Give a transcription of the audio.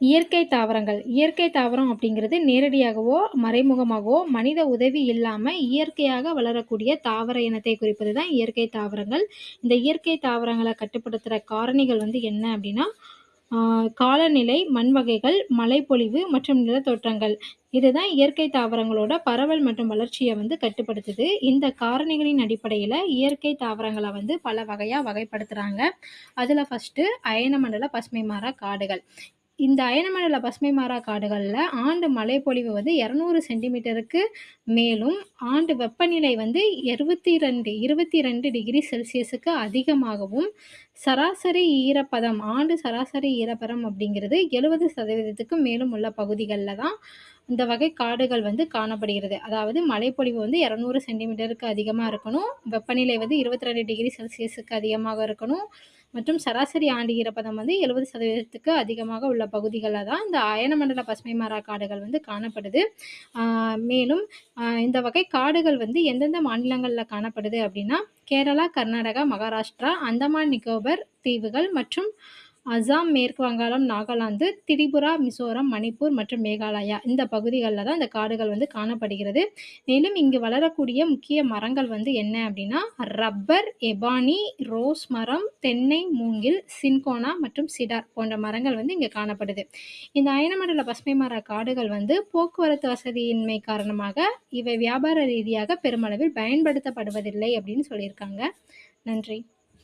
இயற்கை தாவரங்கள். இயற்கை தாவரம் அப்படிங்கிறது நேரடியாகவோ, மறைமுகமாகவோ மனித உதவி இல்லாம இயற்கையாக வளரக்கூடிய தாவர இனத்தை குறிப்பது தான் இயற்கை தாவரங்கள். இந்த இயற்கை தாவரங்கள கட்டுப்படுத்துற காரணிகள் என்ன அப்படின்னா, ஆ காலநிலை, மண் வகைகள், மழைப்பொழிவு மற்றும் நிலத்தோற்றங்கள். இதுதான் இயற்கை தாவரங்களோட பரவல் மற்றும் வளர்ச்சிய கட்டுப்படுத்துது. இந்த காரணிகளின் அடிப்படையில இயற்கை தாவரங்கள பல வகையா வகைப்படுத்துறாங்க. அதுல ஃபர்ஸ்ட்டு அயனமண்டல பசுமை மாறா காடுகள். இந்த அயனமண்டல பசுமை மாறா காடுகள்ல ஆண்டு மழைப்பொழிவு 200 சென்டிமீட்டருக்கு மேலும், ஆண்டு வெப்பநிலை 22 டிகிரி செல்சியஸுக்கு அதிகமாகவும், சராசரி ஈரப்பதம் ஆண்டு சராசரி ஈரப்பதம் அப்படிங்கிறது 70% மேலும் உள்ள பகுதிகள்ல தான் இந்த வகை காடுகள் காணப்படுகிறது. அதாவது மழைப்பொழிவு 200 சென்டிமீட்டருக்கு அதிகமா இருக்கணும். வெப்பநிலை 22 டிகிரி செல்சியஸுக்கு அதிகமாக இருக்கணும். மற்றும் சராசரி ஆண்டு ஈரப்பதம் 70%க்கு அதிகமாக உள்ள பகுதிகள்ல தான் இந்த அயனமண்டல பசுமை மாறா காடுகள் காணப்படுது. மேலும் இந்த வகை காடுகள் எந்தெந்த மாநிலங்கள்ல காணப்படுது அப்படின்னா, கேரளா, கர்நாடகா, மகாராஷ்டிரா, அந்தமான் நிக்கோபர் தீவுகள் மற்றும் அசாம், மேற்கு வங்காளம், நாகாலாந்து, திரிபுரா, மிசோரம், மணிப்பூர் மற்றும் மேகாலயா இந்த பகுதிகள்ல தான் இந்த காடுகள் காணப்படுகிறது. மேலும் இங்கு வளரக்கூடிய முக்கிய மரங்கள் என்ன அப்படின்னா, ரப்பர், எபானி, ரோஸ் மரம், தென்னை, மூங்கில், சின்கோனா மற்றும் சிடார் போன்ற மரங்கள் இங்க காணப்படுது. இந்த அயனமண்டல பசுமை மர காடுகள் போக்குவரத்து வசதியின்மை காரணமாக இவை வியாபார ரீதியாக பெருமளவில் பயன்படுத்தப்படுவதில்லை அப்படின்னு சொல்லியிருக்காங்க. நன்றி.